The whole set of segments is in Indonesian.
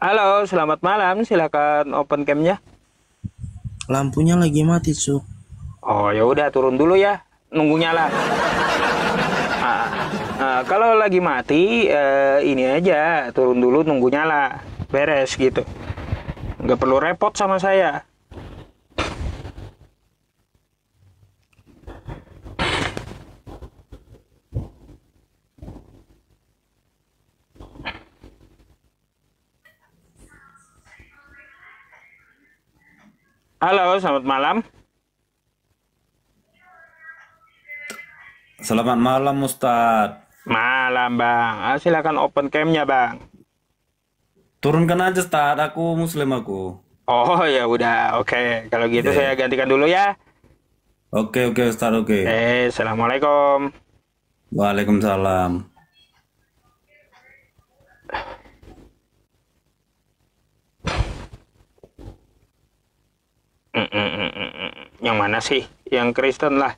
Halo, selamat malam. Silakan open cam-nya. Lampunya lagi mati, Cuk. Oh, ya udah turun dulu ya. Nunggu nyala. Ah, kalau lagi mati, ini aja turun dulu nunggu nyala. Beres gitu. Nggak perlu repot sama saya. Halo, selamat malam. Selamat malam Ustadz. Malam, Bang. Silakan open cam-nya, Bang. Turunkan aja Ustadz, aku muslim aku. Oh, ya udah. Oke, kalau gitu saya Ya. gantikan dulu ya. Oke Ustadz, oke. Assalamualaikum. Waalaikumsalam. Yang mana sih? Yang Kristen lah.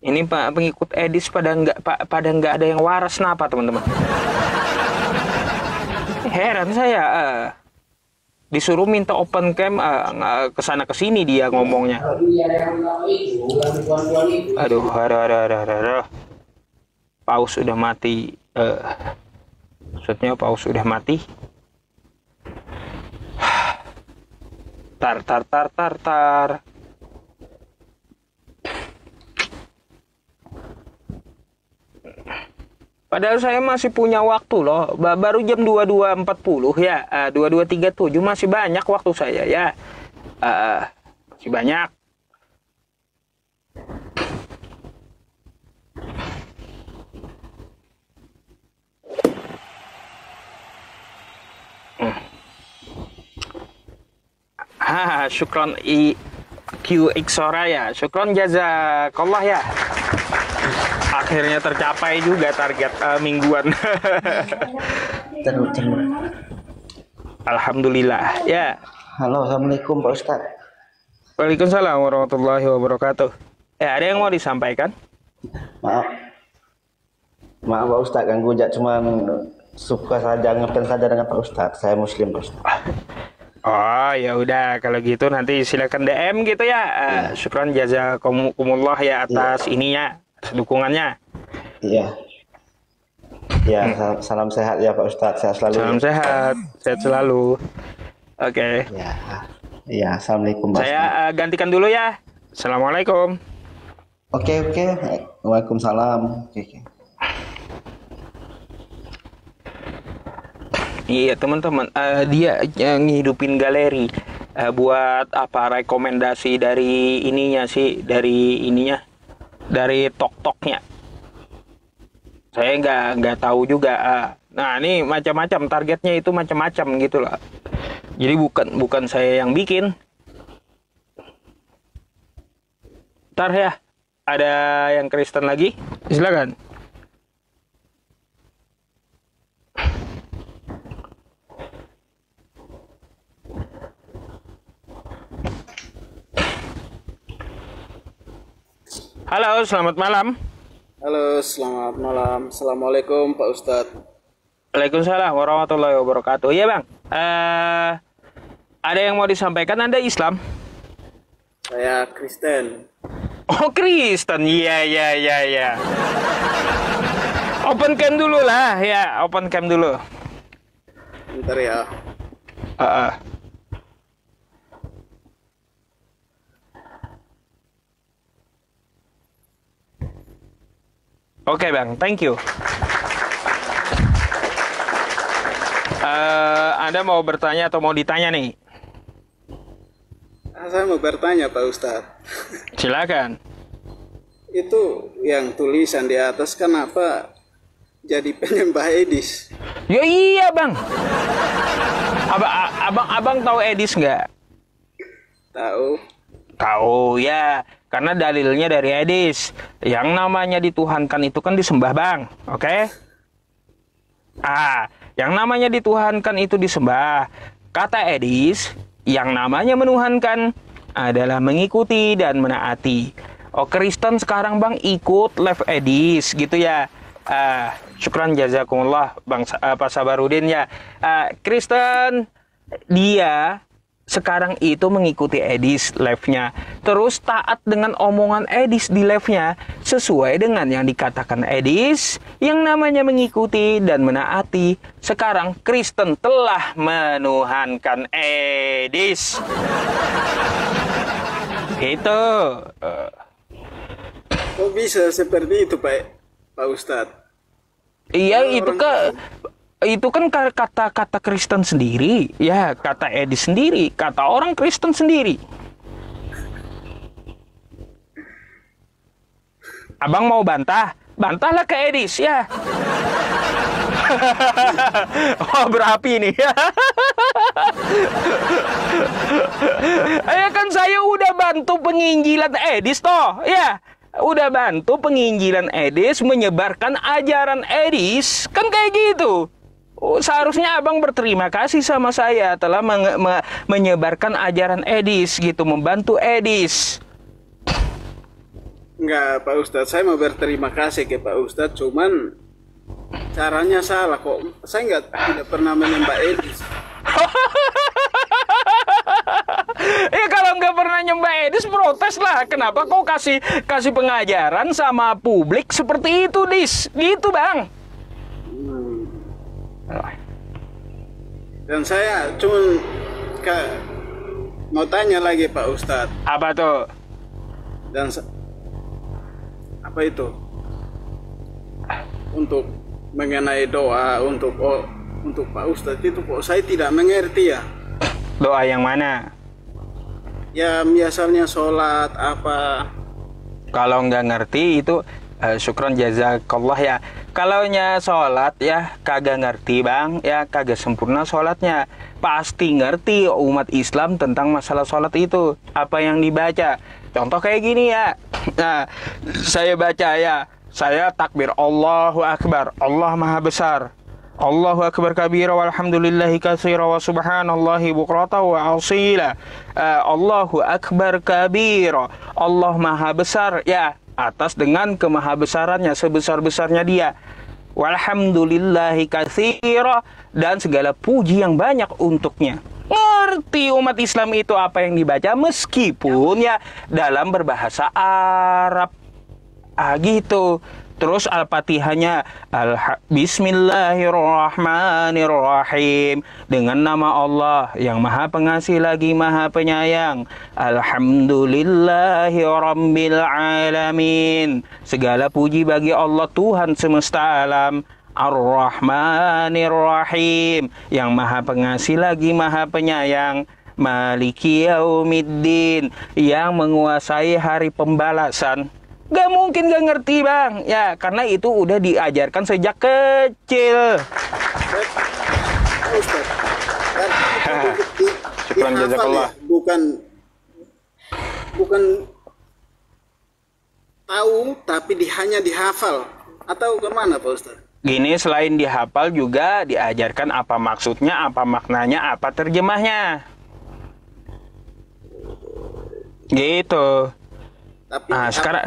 Ini Pak pengikut Edis pada nggak ada yang waras napa teman-teman? Heran saya. Disuruh minta open cam kesana kesini dia ngomongnya. Aduh. Paus udah mati. Maksudnya paus udah mati. Tar. Padahal saya masih punya waktu loh. Baru jam 22.40 ya. 22.37 masih banyak waktu saya ya. Masih banyak. Syukron QX ya. Syukron jazakallah ya. Akhirnya tercapai juga target mingguan. Alhamdulillah ya. Halo, assalamualaikum Pak Ustadz. Waalaikumsalam warahmatullahi wabarakatuh. Ada yang mau disampaikan? Maaf, maaf Pak Ustadz, ganggu jak cuman suka saja ngefans saja dengan Pak Ustadz. Saya Muslim Pak Ustadz. Oh ya udah kalau gitu nanti silakan DM gitu ya. Syukran jazakumullah ya atas ininya, atas dukungannya. Iya. Ya, salam sehat ya Pak Ustadz. Sehat selalu. Salam sehat selalu. Oke. Ya, ya, assalamualaikum Pak Saya Ustadz. gantikan dulu ya. Assalamualaikum. Oke. Waalaikumsalam. Oke. Iya teman-teman, dia yang ngidupin galeri buat apa rekomendasi dari ininya sih, dari tok-toknya. Saya nggak tahu juga. Nah ini macam-macam targetnya itu macam-macam gitu lah. Jadi bukan saya yang bikin. Ntar ya, ada yang Kristen lagi, silakan. Halo, selamat malam. Halo, selamat malam. Assalamualaikum Pak Ustadz. Waalaikumsalam warahmatullahi wabarakatuh. Iya bang, ada yang mau disampaikan? Anda Islam? Saya Kristen. Oh Kristen, iya. Open cam dulu lah, ya open cam dulu. Bentar ya. Uh, Oke bang, thank you. Anda mau bertanya atau mau ditanya nih? Saya mau bertanya Pak Ustadz. Silakan. Itu yang tulisan di atas kenapa jadi penyembah Edis? Ya iya bang. Abang tahu Edis nggak? Tahu? Tahu ya, karena dalilnya dari Edis. Yang namanya dituhankan itu kan disembah bang, oke? Yang namanya dituhankan itu disembah. Kata Edis, yang namanya menuhankan adalah mengikuti dan menaati. Oh Kristen sekarang bang ikut Live Edis gitu ya. Syukran jazakumullah Bang Pak Sabarudin ya. Kristen dia sekarang itu mengikuti Edis live-nya, terus taat dengan omongan Edis di live-nya, sesuai dengan yang dikatakan Edis, yang namanya mengikuti dan menaati. Sekarang Kristen telah menuhankan Edis. Itu. Kok bisa seperti itu Pak Ustadz? Iya, itu kan kata-kata Kristen sendiri, ya, kata Edis sendiri, kata orang Kristen sendiri. Abang mau bantah? Bantahlah ke Edis, ya. Oh, berapi nih. Ya kan saya udah bantu penginjilan Edis toh, ya. Udah bantu penginjilan Edis, menyebarkan ajaran Edis, kan kayak gitu. Seharusnya abang berterima kasih sama saya telah menyebarkan ajaran Edis gitu, membantu Edis. Enggak Pak Ustadz, saya mau berterima kasih ke Pak Ustadz, cuman caranya salah kok. Saya tidak pernah menyembah Edis. Ya kalau nggak pernah nyembah Edis, protes lah. Kenapa kau kasih pengajaran sama publik seperti itu, Dis? Gitu, Bang. Dan saya cuma mau tanya lagi Pak Ustadz. Apa tuh? Dan apa itu? Untuk mengenai doa untuk Pak Ustadz itu kok saya tidak mengerti ya. Doa yang mana? Ya biasanya sholat apa. Kalau nggak ngerti itu syukron jazakallah ya. Kalaunya sholat ya kagak ngerti bang, ya kagak sempurna sholatnya. Pasti ngerti umat Islam tentang masalah sholat itu, apa yang dibaca. Contoh kayak gini ya. Nah, saya baca ya, saya takbir Allahu Akbar, Allah Maha Besar. Allahu Akbar kabira walhamdulillahi katsira wa subhanallahi bukrata wa asila. Allahu Akbar kabira, Allah Maha Besar ya, atas dengan kemahabesarannya, sebesar-besarnya dia. Walhamdulillahi katsira, dan segala puji yang banyak untuknya. Ngerti umat Islam itu apa yang dibaca, meskipun ya dalam berbahasa Arab. Gitu. Terus Al-Fatihahnya Bismillahirrahmanirrahim, dengan nama Allah yang Maha Pengasih lagi Maha Penyayang. Alhamdulillahirabbil alamin, segala puji bagi Allah Tuhan semesta alam. Ar-Rahmanirrahim, yang Maha Pengasih lagi Maha Penyayang. Maliki yaumiddin, yang menguasai hari pembalasan. Gak mungkin gak ngerti bang, ya karena itu udah diajarkan sejak kecil. Syukran jazakallah. Bukan tahu tapi hanya dihafal atau kemana Pak Ustaz? Gini, selain dihafal juga diajarkan apa maksudnya, apa maknanya, apa terjemahnya. Gitu. Tapi sekarang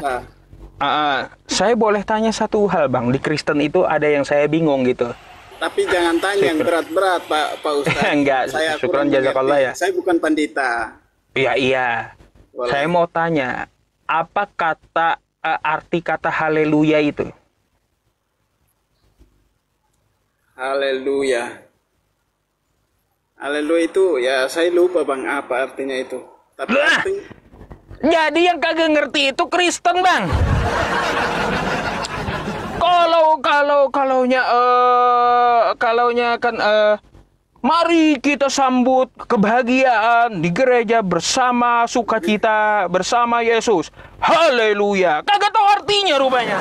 saya boleh tanya satu hal bang, di Kristen itu ada yang saya bingung gitu. Tapi jangan tanya yang berat-berat Pak Ustaz. Enggak, saya syukran jazakallah ya. Saya bukan pandita. Iya. Boleh. Saya mau tanya, apa arti kata haleluya itu? Haleluya. Haleluya itu ya saya lupa bang apa artinya itu. Tapi jadi yang kagak ngerti itu Kristen bang. Kalaunya kan mari kita sambut kebahagiaan di gereja bersama sukacita bersama Yesus. Haleluya. Kagak tahu artinya rupanya.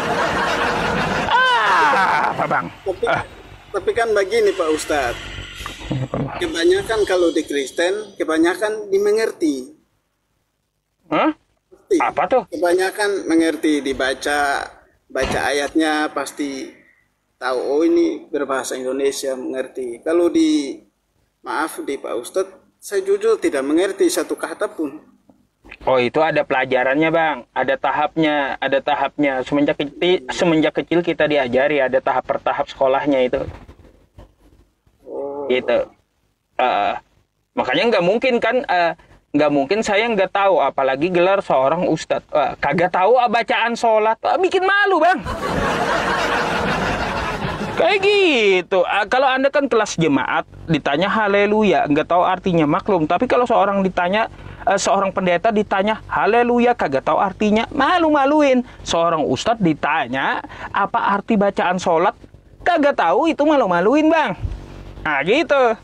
Apa bang? Tapi kan begini Pak Ustadz. Kebanyakan kalau di Kristen kebanyakan dimengerti. Hah? Apa tuh? Kebanyakan mengerti, baca ayatnya pasti tahu, oh ini berbahasa Indonesia, mengerti. Kalau di Pak Ustadz, saya jujur tidak mengerti satu kata pun. Oh, itu ada pelajarannya, Bang. Ada tahapnya. Semenjak kecil kita diajari ada tahap per tahap sekolahnya itu. Gitu. Makanya nggak mungkin saya nggak tahu, apalagi gelar seorang ustadz. Kagak tahu bacaan sholat, bikin malu, Bang. Kayak gitu. Kalau Anda kan kelas jemaat, ditanya haleluya, nggak tahu artinya, maklum. Tapi kalau seorang pendeta ditanya haleluya, kagak tahu artinya, malu-maluin. Seorang ustadz ditanya apa arti bacaan sholat, kagak tahu, itu malu-maluin, Bang. Nah, gitu.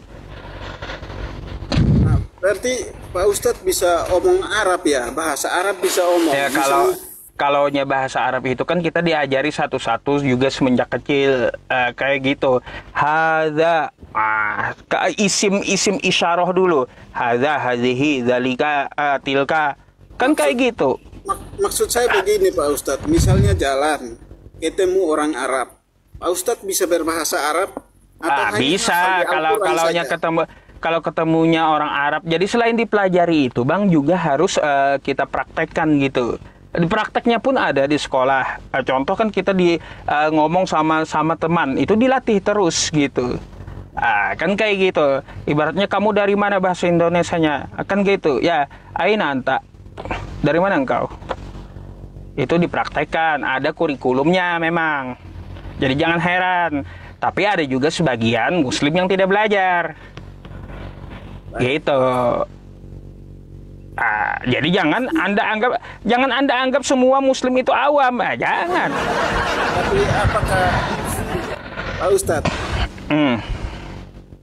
Nah, berarti Pak Ustadz bisa omong Arab ya, bahasa Arab bisa omong. Ya, kalau bahasa Arab itu kan kita diajari satu-satu juga semenjak kecil, kayak gitu. Hadza, isim isyarah dulu. Hadza, hadhihi, dzalika, tilka. Kan kayak gitu. Maksud saya begini Pak Ustadz, misalnya jalan, ketemu orang Arab, Pak Ustadz bisa berbahasa Arab? Atau Bisa, kalau ketemunya orang Arab. Jadi selain dipelajari itu, Bang, juga harus kita praktekkan gitu. Di prakteknya pun ada di sekolah. Contoh kan kita ngomong sama teman, itu dilatih terus gitu. Kan kayak gitu. Ibaratnya kamu dari mana bahasa Indonesianya? Kan gitu. Ya, aina anta. Dari mana engkau? Itu dipraktekkan, ada kurikulumnya memang. Jadi jangan heran. Tapi ada juga sebagian muslim yang tidak belajar. Gitu. Jadi jangan Anda anggap semua muslim itu awam. Jangan. Tapi apakah Pak Ustadz,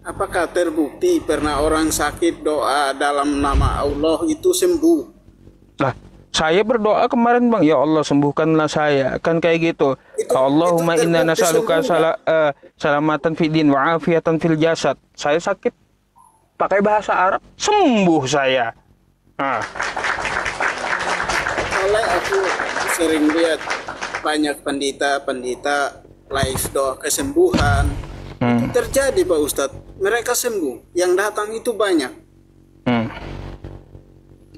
apakah terbukti pernah orang sakit doa dalam nama Allah itu sembuh? Lah, saya berdoa kemarin, Bang, ya Allah sembuhkanlah saya. Kan kayak gitu. Allahumma inna nas'aluka salamatan fid din wa afiatan fil jasad. Saya sakit pakai bahasa Arab, sembuh saya. Soalnya aku sering lihat banyak pendeta live doa kesembuhan. Terjadi Pak Ustadz, mereka sembuh, yang datang itu banyak.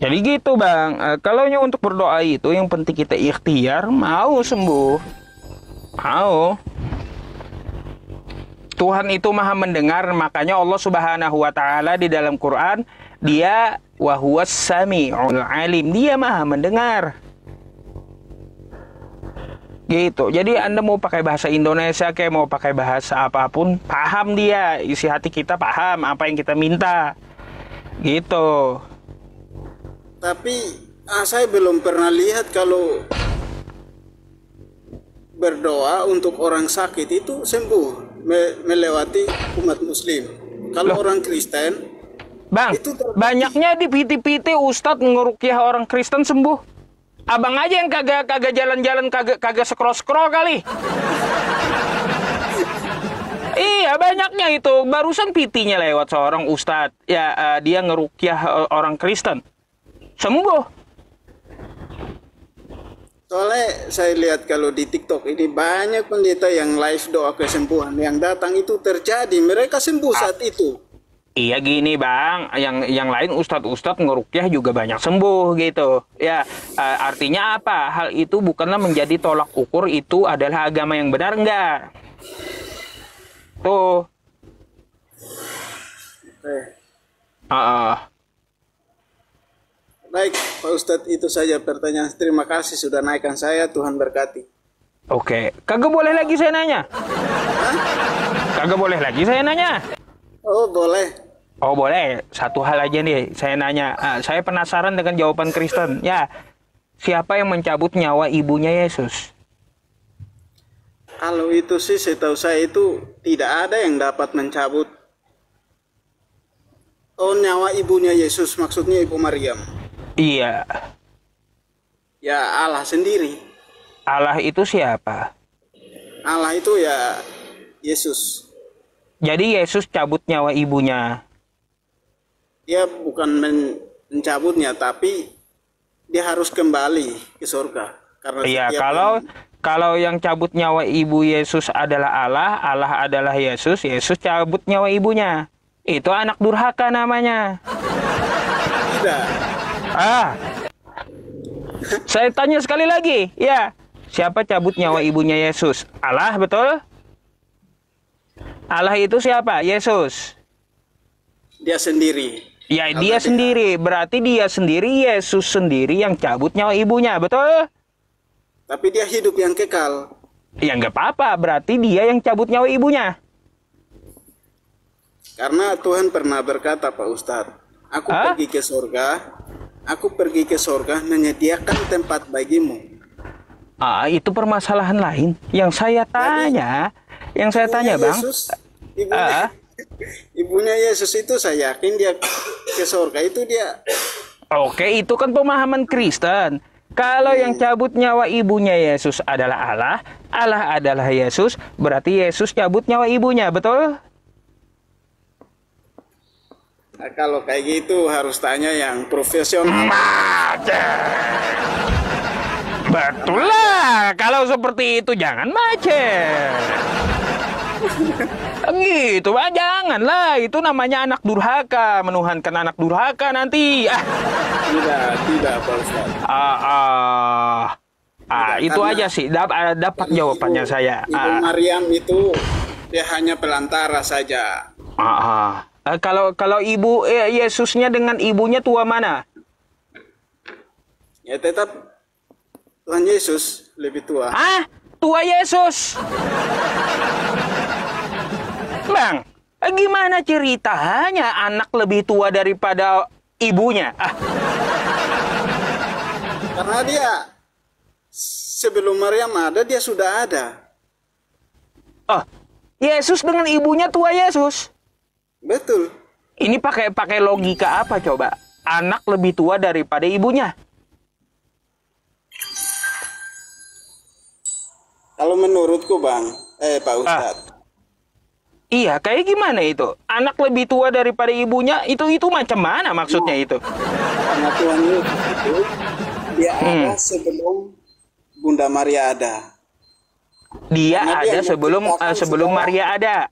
Jadi gitu, Bang. Kalau untuk berdoa itu yang penting kita ikhtiar, mau sembuh, mau. Tuhan itu maha mendengar, makanya Allah Subhanahu wa Ta'ala di dalam Quran, Dia wa huwas sami'ul alim, Dia maha mendengar. Gitu. Jadi Anda mau pakai bahasa Indonesia kayak mau pakai bahasa apapun, paham Dia, isi hati kita paham apa yang kita minta. Gitu. Tapi saya belum pernah lihat kalau berdoa untuk orang sakit itu sembuh melewati umat muslim. Kalau orang Kristen, Bang, banyaknya di PT-PT Ustadz ngerukyah orang Kristen sembuh. Abang aja yang kagak jalan-jalan, kagak scroll kali. Iya, banyaknya itu. Barusan PT-nya lewat seorang Ustadz. Ya, dia ngerukyah orang Kristen. Sembuh. Soalnya saya lihat kalau di TikTok ini banyak pendeta yang live doa kesembuhan, yang datang itu terjadi, mereka sembuh saat itu. Iya gini, Bang, yang lain ustadz ngerukyah juga banyak sembuh gitu. Ya, artinya apa? Hal itu bukanlah menjadi tolak ukur itu adalah agama yang benar, enggak. Tuh. Baik, Pak Ustadz, itu saja pertanyaan. Terima kasih sudah naikkan saya. Tuhan berkati. Oke, kagak boleh lagi saya nanya. Kagak boleh lagi saya nanya. Oh, boleh. Oh, boleh. Satu hal aja nih, saya nanya. Saya penasaran dengan jawaban Kristen. Ya, siapa yang mencabut nyawa ibunya Yesus? Kalau itu sih, setahu saya itu tidak ada yang dapat mencabut. Oh, nyawa ibunya Yesus, maksudnya Ibu Maryam. Iya. Ya, Allah sendiri. Allah itu siapa? Allah itu ya Yesus. Jadi Yesus cabut nyawa ibunya. Dia bukan mencabutnya, tapi dia harus kembali ke surga. Karena iya, kalau yang cabut nyawa ibu Yesus adalah Allah, Allah adalah Yesus, Yesus cabut nyawa ibunya. Itu anak durhaka namanya. Tidak. Saya tanya sekali lagi, ya. Siapa cabut nyawa ibunya Yesus? Allah, betul? Allah itu siapa? Yesus. Dia sendiri. Ya, Karena dia sendiri. Berarti dia sendiri, Yesus sendiri yang cabut nyawa ibunya, betul? Tapi dia hidup yang kekal. Ya, nggak apa-apa. Berarti dia yang cabut nyawa ibunya. Karena Tuhan pernah berkata, Pak Ustadz, aku pergi ke surga menyediakan tempat bagimu. Itu permasalahan lain. Yang saya tanya, Bang. Yesus, ibunya Yesus itu saya yakin dia ke surga itu dia. Oke, itu kan pemahaman Kristen. Kalau yang cabut nyawa ibunya Yesus adalah Allah, Allah adalah Yesus, berarti Yesus cabut nyawa ibunya, betul? Nah, kalau kayak gitu harus tanya yang profesional. Betul lah, kalau seperti itu jangan macet. Gitu, janganlah. Itu namanya anak durhaka, menuhankan anak durhaka nanti. Tidak, Pak Ustadz. Itu aja sih. Dapat jawabannya saya. Ibu Maryam itu dia hanya pelantara saja. Kalau ibu Yesusnya dengan ibunya tua mana? Ya tetap Tuhan Yesus lebih tua. Tua Yesus. Bang, gimana ceritanya anak lebih tua daripada ibunya? Karena dia sebelum Maryam ada, dia sudah ada. Yesus dengan ibunya tua Yesus. Betul. Ini pakai logika apa coba? Anak lebih tua daripada ibunya. Kalau menurutku Bang, Pak Ustadz. Iya, kayak gimana itu? Anak lebih tua daripada ibunya, itu macam mana maksudnya itu? Karena Tuhan Yesus itu, dia ada sebelum Bunda Maria ada. Dia ada sebelum Maria ada.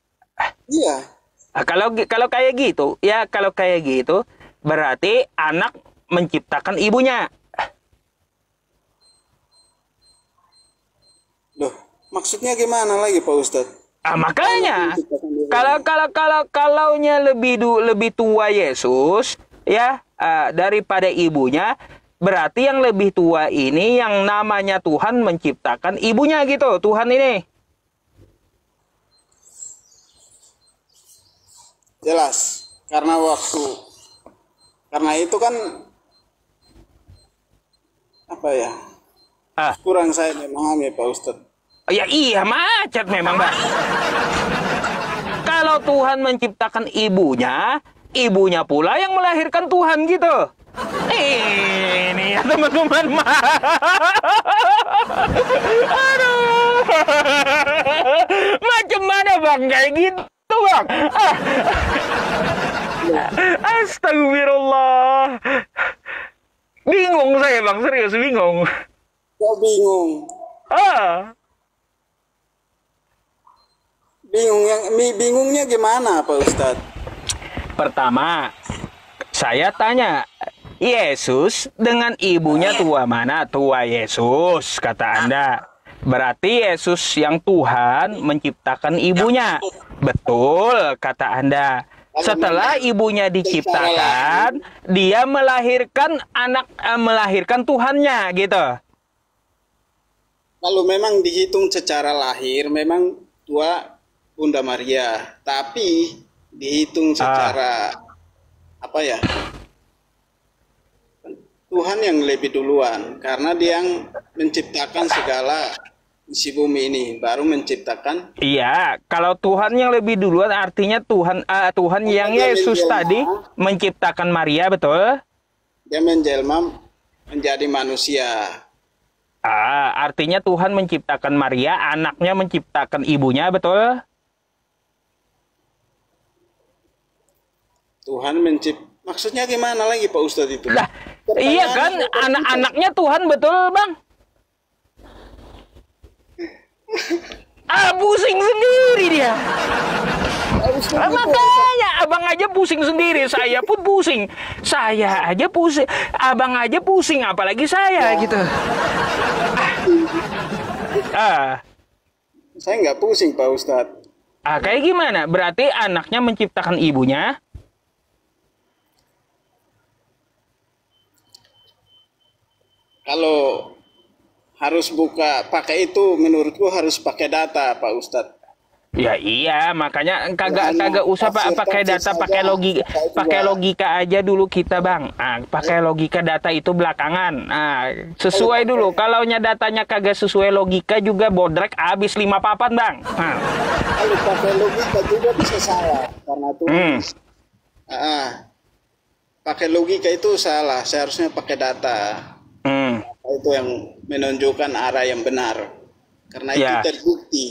Iya. Kalau kayak gitu, berarti anak menciptakan ibunya. Loh, maksudnya gimana lagi Pak Ustadz? Makanya kalaunya lebih tua Yesus ya daripada ibunya, berarti yang lebih tua ini yang namanya Tuhan menciptakan ibunya gitu, Tuhan ini. Jelas, karena itu kan apa ya? Kurang saya memahami Pak Ustadz. Ya iya, macet memang, Bang. Kalau Tuhan menciptakan ibunya pula yang melahirkan Tuhan gitu. Ini ya teman-teman. Aduh. Macam mana Bang kayak gitu, Bang? Astagfirullah. Bingung saya, Bang, serius bingung. Kok bingung? Bingungnya gimana Pak Ustadz? Pertama, saya tanya, Yesus dengan ibunya tua mana? Tua Yesus, kata Anda. Berarti Yesus yang Tuhan menciptakan ibunya. Betul, kata Anda. Setelah ibunya diciptakan, dia melahirkan melahirkan Tuhannya, gitu. Kalau memang dihitung secara lahir, memang tua Bunda Maria, tapi dihitung secara apa ya? Tuhan yang lebih duluan, karena dia yang menciptakan segala isi bumi ini, baru menciptakan. Iya, kalau Tuhan yang lebih duluan artinya Tuhan yang Yesus tadi menciptakan Maria, betul? Dia menjelma menjadi manusia. Artinya Tuhan menciptakan Maria, anaknya menciptakan ibunya, betul? Tuhan maksudnya gimana lagi Pak Ustadz itu? Lah, iya kan, anak-anaknya Tuhan, betul Bang? Pusing sendiri dia. Makanya abang abang aja pusing sendiri, saya pun pusing. Saya aja pusing, abang aja pusing, apalagi saya gitu. Saya nggak pusing Pak Ustadz. Kayak gimana? Berarti anaknya menciptakan ibunya. Kalau harus buka pakai itu, menurutku harus pakai data Pak Ustadz. Ya iya, makanya kagak usah pakai data, pakai logika aja dulu kita bang. Pakai logika, data itu belakangan. Sesuai dulu. Kalau datanya kagak sesuai logika juga bodrek habis 5 papan bang. Kalau pakai logika juga bisa salah karena itu. Pakai logika itu salah. Seharusnya pakai data. Itu yang menunjukkan arah yang benar. Karena itu terbukti.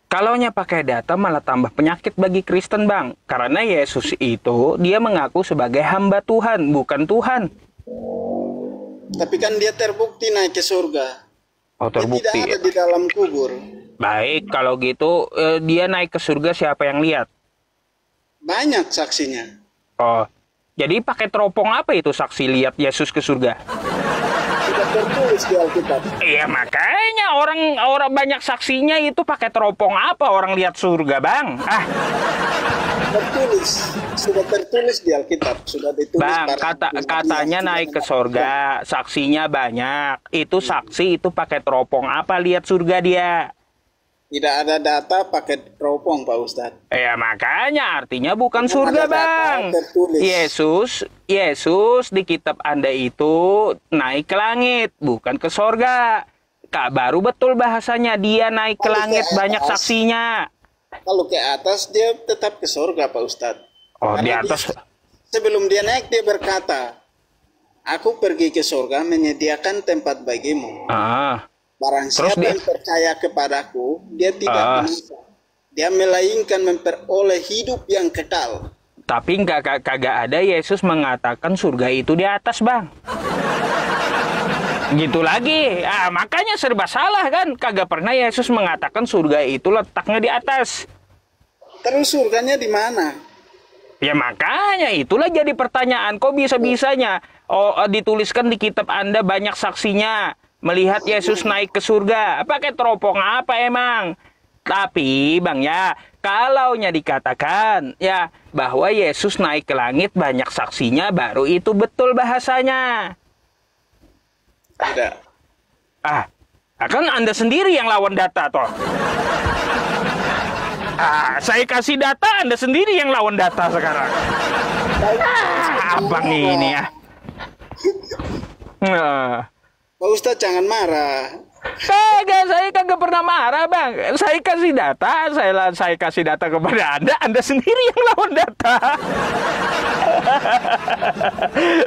Kalaunya pakai data malah tambah penyakit bagi Kristen bang. Karena Yesus itu dia mengaku sebagai hamba Tuhan, bukan Tuhan. Tapi kan dia terbukti naik ke surga. Oh terbukti. Dia tidak ada di dalam kubur. Baik, kalau gitu dia naik ke surga siapa yang lihat? Banyak saksinya. Oh, jadi pakai teropong apa itu saksi lihat Yesus ke surga? Tidak tertulis di Alkitab. Iya makanya orang banyak saksinya itu pakai teropong apa orang lihat surga bang? Sudah tertulis di Alkitab, sudah ditulis. Bang, katanya naik ke surga, saksinya banyak. Itu saksi itu pakai teropong apa lihat surga dia? Tidak ada data pakai teropong Pak Ustadz. Ya makanya artinya bukan surga bang. Yesus di kitab Anda itu naik ke langit, bukan ke surga. Baru betul bahasanya dia naik ke langit, banyak saksinya. Kalau ke atas dia tetap ke surga Pak Ustadz. Oh di atas. Sebelum dia naik dia berkata, aku pergi ke surga menyediakan tempat bagimu. Barang siapa yang percaya kepadaku, dia tidak binasa. Dia melainkan memperoleh hidup yang kekal. Tapi kagak ada Yesus mengatakan surga itu di atas bang. Gitu lagi. Makanya serba salah kan. Kagak pernah Yesus mengatakan surga itu letaknya di atas. Terus surganya di mana? Ya makanya itulah jadi pertanyaan. Kok bisa-bisanya dituliskan di kitab Anda banyak saksinya melihat Yesus naik ke surga. Pakai teropong apa emang? Tapi bang ya, kalaunya dikatakan ya bahwa Yesus naik ke langit banyak saksinya, baru itu betul bahasanya. Tidak. Kan Anda sendiri yang lawan data toh. Saya kasih data, Anda sendiri yang lawan data sekarang. Abang ini ya. Pak Ustadz jangan marah. Saya kagak pernah marah bang. Saya kasih data, saya kasih data kepada Anda sendiri yang lawan data.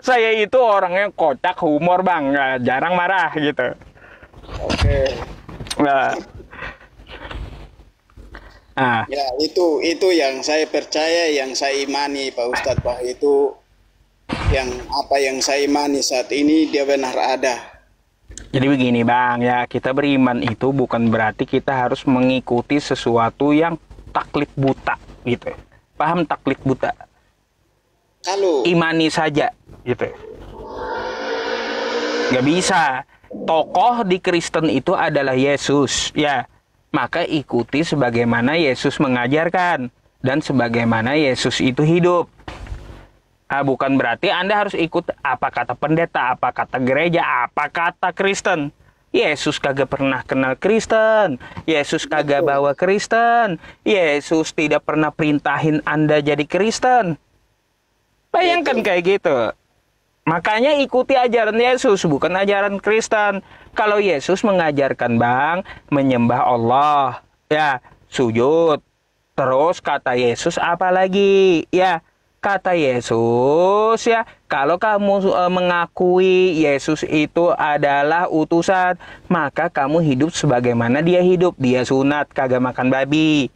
Saya itu orangnya kocak, humor bang, jarang marah gitu. Oke. Ya itu yang saya percaya, yang saya imani Pak Ustadz, Pak itu yang apa yang saya imani saat ini dia benar ada. Jadi begini bang ya, kita beriman itu bukan berarti kita harus mengikuti sesuatu yang taklid buta gitu. Paham taklid buta? Kalau imani saja gitu. Gak bisa. Tokoh di Kristen itu adalah Yesus ya. Maka ikuti sebagaimana Yesus mengajarkan dan sebagaimana Yesus itu hidup. Bukan berarti Anda harus ikut apa kata pendeta, apa kata gereja, apa kata Kristen. Yesus kagak pernah kenal Kristen. Yesus kagak bawa Kristen. Yesus tidak pernah perintahin Anda jadi Kristen. Bayangkan kayak gitu. Makanya ikuti ajaran Yesus, bukan ajaran Kristen. Kalau Yesus mengajarkan bang, menyembah Allah, ya sujud. Terus kata Yesus apa lagi? Ya, kata Yesus ya, kalau kamu mengakui Yesus itu adalah utusan, maka kamu hidup sebagaimana dia hidup. Dia sunat, kagak makan babi.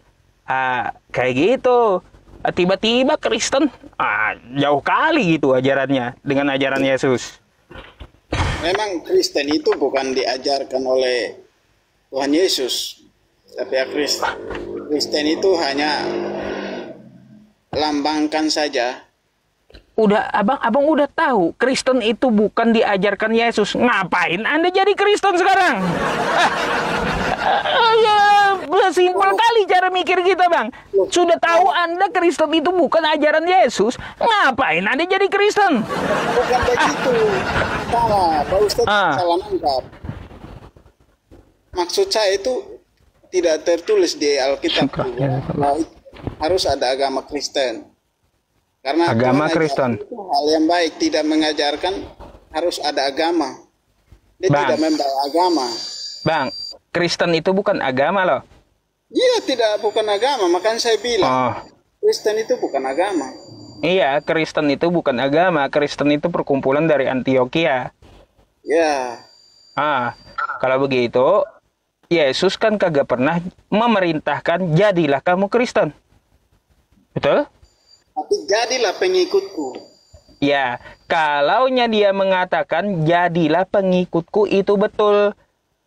Kayak gitu. Tiba-tiba Kristen jauh kali gitu ajarannya dengan ajaran Yesus. Memang Kristen itu bukan diajarkan oleh Tuhan Yesus, tapi Kristen itu hanya lambangkan saja. Abang udah tahu Kristen itu bukan diajarkan Yesus. Ngapain Anda jadi Kristen sekarang? Ya, simpel kali cara mikir kita, Bang. Sudah tahu Anda Kristen itu bukan ajaran Yesus, ngapain Anda jadi Kristen? Bukan begitu. Salah, Pak Ustadz salah nangkap. Maksud saya itu tidak tertulis di Alkitab bahwa harus ada agama Kristen. Karena agama Tuhan Kristen itu hal yang baik, tidak mengajarkan harus ada agama. Dia tidak membawa agama. Bang, Kristen itu bukan agama loh. Iya, bukan agama. Makanya saya bilang, Kristen itu bukan agama. Iya, Kristen itu bukan agama. Kristen itu perkumpulan dari Antioquia. Ya. Kalau begitu, Yesus kan kagak pernah memerintahkan jadilah kamu Kristen. Betul? Tapi jadilah pengikutku. Ya, kalaunya dia mengatakan jadilah pengikutku itu betul.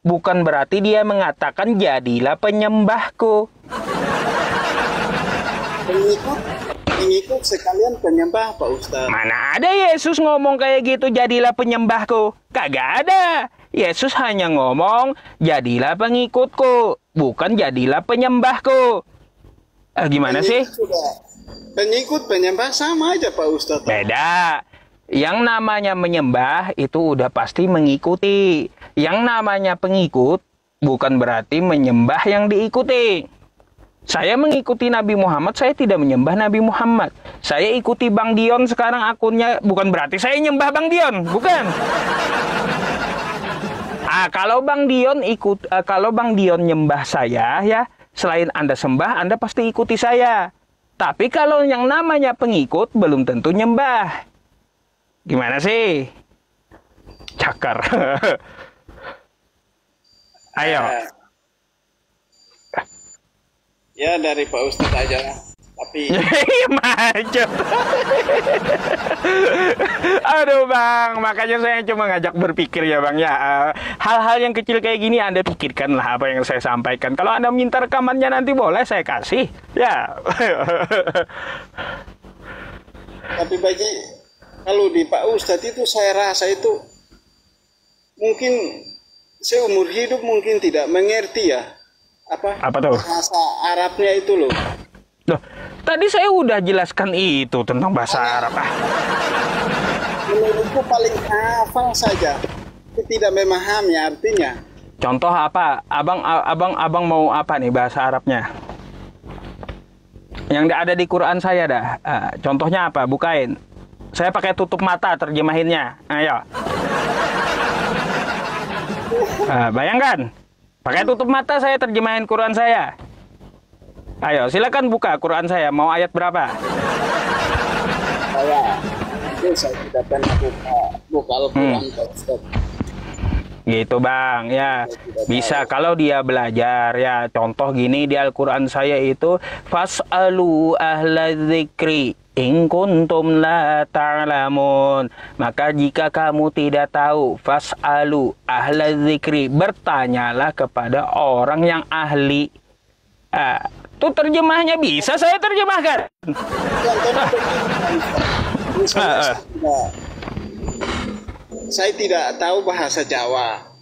Bukan berarti dia mengatakan jadilah penyembahku. Pengikut sekalian penyembah, Pak Ustadz. Mana ada Yesus ngomong kayak gitu, jadilah penyembahku. Kagak ada. Yesus hanya ngomong jadilah pengikutku, bukan jadilah penyembahku. Gimana sih? Pengikut penyembah sama aja, Pak Ustadz. Beda. Yang namanya menyembah itu udah pasti mengikuti. Yang namanya pengikut bukan berarti menyembah yang diikuti. Saya mengikuti Nabi Muhammad, saya tidak menyembah Nabi Muhammad. Saya ikuti Bang Dion sekarang akunnya, bukan berarti saya nyembah Bang Dion, bukan. Kalau Bang Dion nyembah saya ya, selain Anda sembah, Anda pasti ikuti saya. Tapi kalau yang namanya pengikut belum tentu nyembah. Gimana sih? Cakar. Ayo. Ya dari Pak Ustadz aja. Tapi macet. Aduh Bang, makanya saya cuma ngajak berpikir ya Bang ya. Hal-hal yang kecil kayak gini Anda pikirkanlah apa yang saya sampaikan. Kalau Anda minta rekamannya nanti boleh saya kasih. Ya. Tapi kalau di Pak Ustadz itu saya rasa itu mungkin seumur hidup mungkin tidak mengerti ya apa tuh? Bahasa Arabnya itu loh. Loh, tadi saya udah jelaskan itu tentang bahasa Arab. Menurutku paling hafal saja, tidak memahami artinya. Contoh apa? Abang mau apa nih bahasa Arabnya? Yang ada di Quran saya dah. Contohnya apa? Bukain. Saya pakai tutup mata terjemahinnya. Ayo. Bayangkan. Pakai tutup mata saya terjemahin Quran saya. Ayo, silakan buka Quran saya. Mau ayat berapa? Saya tidak pernah buka Al-Quran, Pak Ustaz. Gitu Bang, ya bisa kalau dia belajar ya. Contoh gini di Al-Quran saya itu fas'alu ahla dzikri in kuntum la ta'lamun. Maka jika kamu tidak tahu, fas'alu ahla dzikri, bertanyalah kepada orang yang ahli. Tuh terjemahnya bisa saya terjemahkan. Saya tidak tahu bahasa Jawa.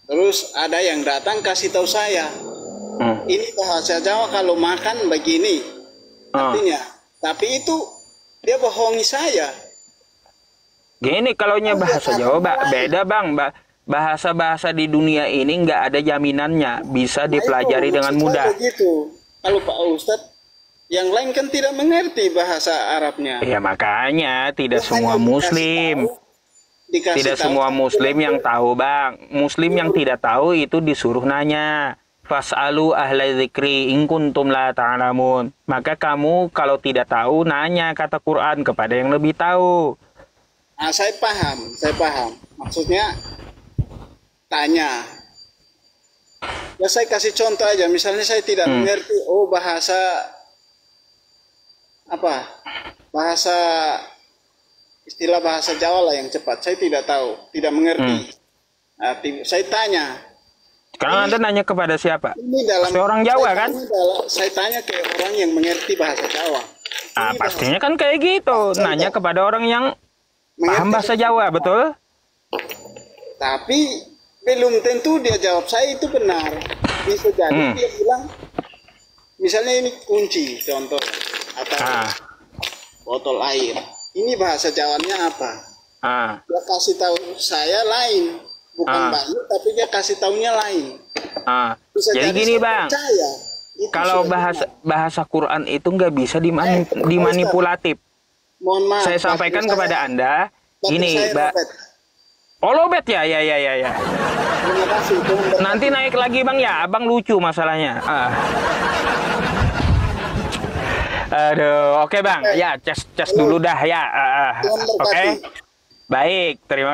Terus ada yang datang kasih tahu saya. Ini bahasa Jawa kalau makan begini. Artinya. Tapi itu dia bohongi saya. Gini kalaunya bahasa Jawa beda Bang. Bahasa-bahasa di dunia ini nggak ada jaminannya. Bisa dipelajari dengan mudah. Begitu. Kalau Pak Ustadz, yang lain kan tidak mengerti bahasa Arabnya. Ya makanya tidak semua Muslim. Tidak semua Muslim yang tahu Bang. Muslim yang tidak tahu itu disuruh nanya. Fas'alu ahla dzikri in kuntum la ta'lamun. Maka kamu kalau tidak tahu nanya kata Quran kepada yang lebih tahu. Saya paham. Maksudnya tanya. Ya saya kasih contoh aja. Misalnya saya tidak mengerti bahasa istilah bahasa Jawa lah yang cepat. Saya tidak tahu, tidak mengerti. Nah, saya tanya, Sekarang Anda nanya kepada siapa? Ini dalam Seorang Jawa kan? Saya tanya ke orang yang mengerti bahasa Jawa. Ah, Ini pastinya kan kayak gitu. Nanya kepada orang yang paham bahasa Jawa, betul? Tapi belum tentu dia jawab saya itu benar. Bisa jadi dia bilang, misalnya ini kunci contoh atau botol air. Ini bahasa Jawanya apa? Dia kasih tahu saya lain, bukan Bayu, tapi dia kasih tahunya lain. Bisa Jadi gini saya Bang, percaya, itu kalau sudah bahasa Quran itu nggak bisa dimanipulatif. mohon maaf. Saya sampaikan batin kepada saya- Anda, batin gini, saya Mbak. robek. Oh lobet ya. Terima kasih. Tuhan Nanti naik lagi Bang ya, Abang lucu masalahnya. Aduh, oke Bang, ya cas dulu dah ya. Tuhan Oke, berkati. baik, terima